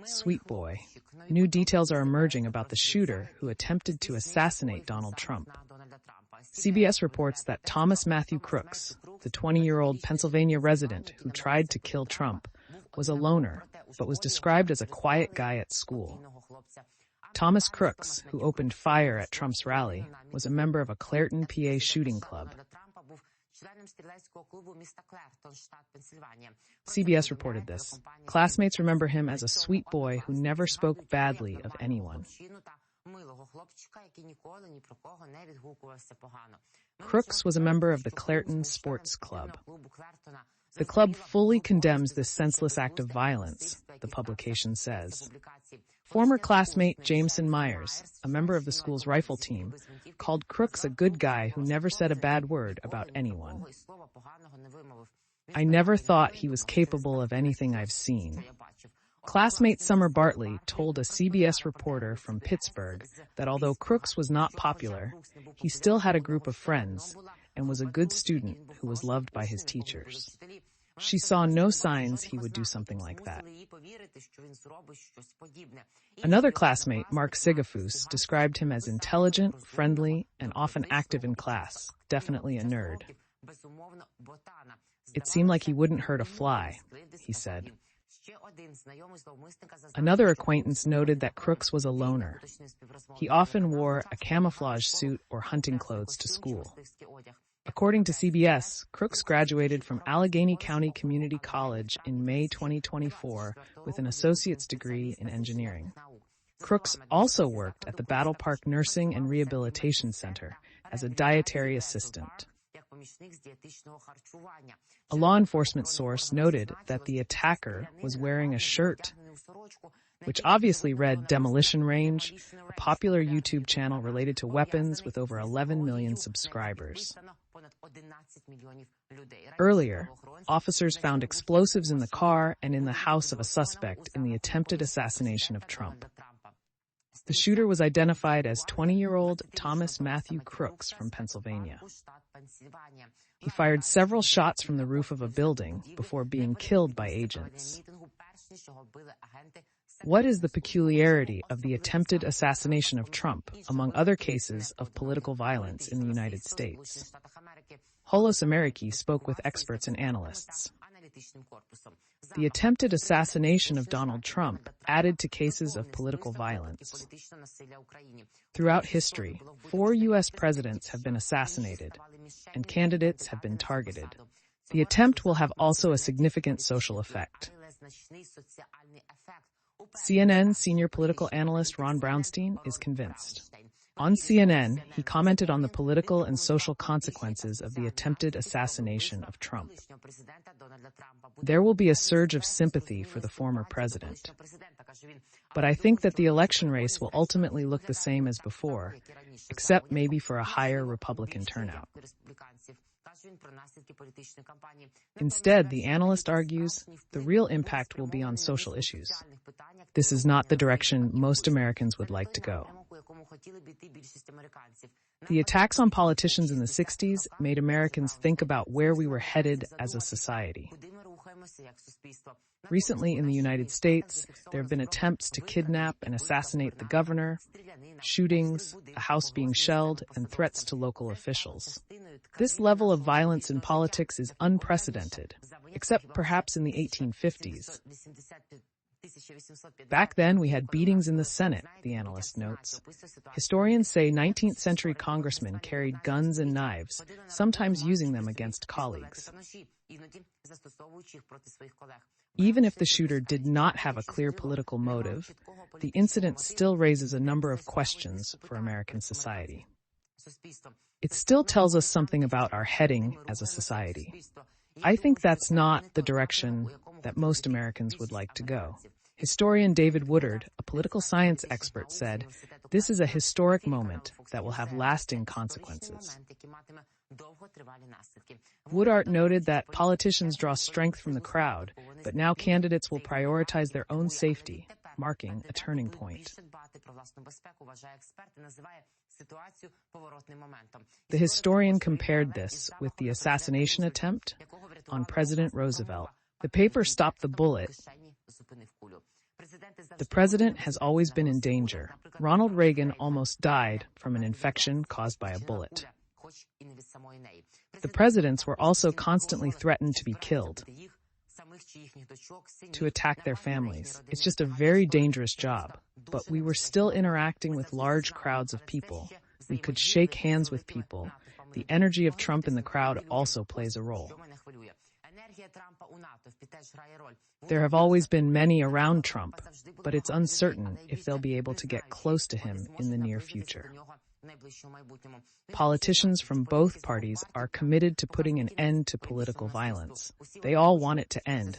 Sweet boy. New details are emerging about the shooter who attempted to assassinate Donald Trump. CBS reports that Thomas Matthew Crooks, the 20-year-old Pennsylvania resident who tried to kill Trump, was a loner, but was described as a quiet guy at school. Thomas Crooks, who opened fire at Trump's rally, was a member of a Clairton, PA shooting club. CBS reported this. Classmates remember him as a sweet boy who never spoke badly of anyone. Crooks was a member of the Clairton Sports Club. The club fully condemns this senseless act of violence, the publication says. Former classmate Jameson Myers, a member of the school's rifle team, called Crooks a good guy who never said a bad word about anyone. I never thought he was capable of anything I've seen. Classmate Summer Bartley told a CBS reporter from Pittsburgh that although Crooks was not popular, he still had a group of friends and was a good student who was loved by his teachers. She saw no signs he would do something like that. Another classmate, Mark Sigafus, described him as intelligent, friendly, and often active in class, definitely a nerd. It seemed like he wouldn't hurt a fly, he said. Another acquaintance noted that Crooks was a loner. He often wore a camouflage suit or hunting clothes to school. According to CBS, Crooks graduated from Allegheny County Community College in May 2024 with an associate's degree in engineering. Crooks also worked at the Bethel Park Nursing and Rehabilitation Center as a dietary assistant. A law enforcement source noted that the attacker was wearing a shirt which obviously read Demolition Range, a popular YouTube channel related to weapons with over 11 million subscribers. Earlier, officers found explosives in the car and in the house of a suspect in the attempted assassination of Trump. The shooter was identified as 20-year-old Thomas Matthew Crooks from Pennsylvania. He fired several shots from the roof of a building before being killed by agents. What is the peculiarity of the attempted assassination of Trump among other cases of political violence in the United States? Holos Ameriki spoke with experts and analysts. The attempted assassination of Donald Trump added to cases of political violence. Throughout history, 4 U.S. presidents have been assassinated, and candidates have been targeted. The attempt will have also a significant social effect. CNN senior political analyst Ron Brownstein is convinced. On CNN, he commented on the political and social consequences of the attempted assassination of Trump. There will be a surge of sympathy for the former president. But I think that the election race will ultimately look the same as before, except maybe for a higher Republican turnout. Instead, the analyst argues, the real impact will be on social issues. This is not the direction most Americans would like to go. The attacks on politicians in the 60s made Americans think about where we were headed as a society. Recently in the United States, there have been attempts to kidnap and assassinate the governor, shootings, a house being shelled, and threats to local officials. This level of violence in politics is unprecedented, except perhaps in the 1850s. Back then, we had beatings in the Senate, the analyst notes. Historians say 19th century congressmen carried guns and knives, sometimes using them against colleagues. Even if the shooter did not have a clear political motive, the incident still raises a number of questions for American society. It still tells us something about our heading as a society. I think that's not the direction that most Americans would like to go. Historian David Woodard, a political science expert, said, "This is a historic moment that will have lasting consequences." Woodard noted that politicians draw strength from the crowd, but now candidates will prioritize their own safety, marking a turning point. The historian compared this with the assassination attempt on President Roosevelt. The paper stopped the bullet, The president has always been in danger. Ronald Reagan almost died from an infection caused by a bullet. The presidents were also constantly threatened to be killed, to attack their families. It's just a very dangerous job. But we were still interacting with large crowds of people. We could shake hands with people. The energy of Trump in the crowd also plays a role. There have always been many around Trump, but it's uncertain if they'll be able to get close to him in the near future. Politicians from both parties are committed to putting an end to political violence. They all want it to end,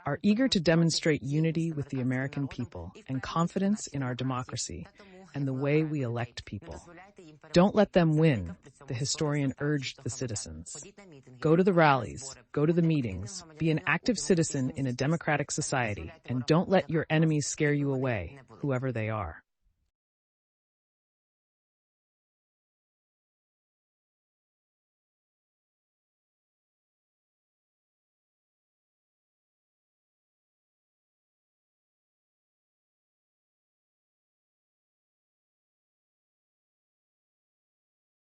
are eager to demonstrate unity with the American people and confidence in our democracy and the way we elect people. Don't let them win, the historian urged the citizens. Go to the rallies, go to the meetings, be an active citizen in a democratic society, and don't let your enemies scare you away, whoever they are.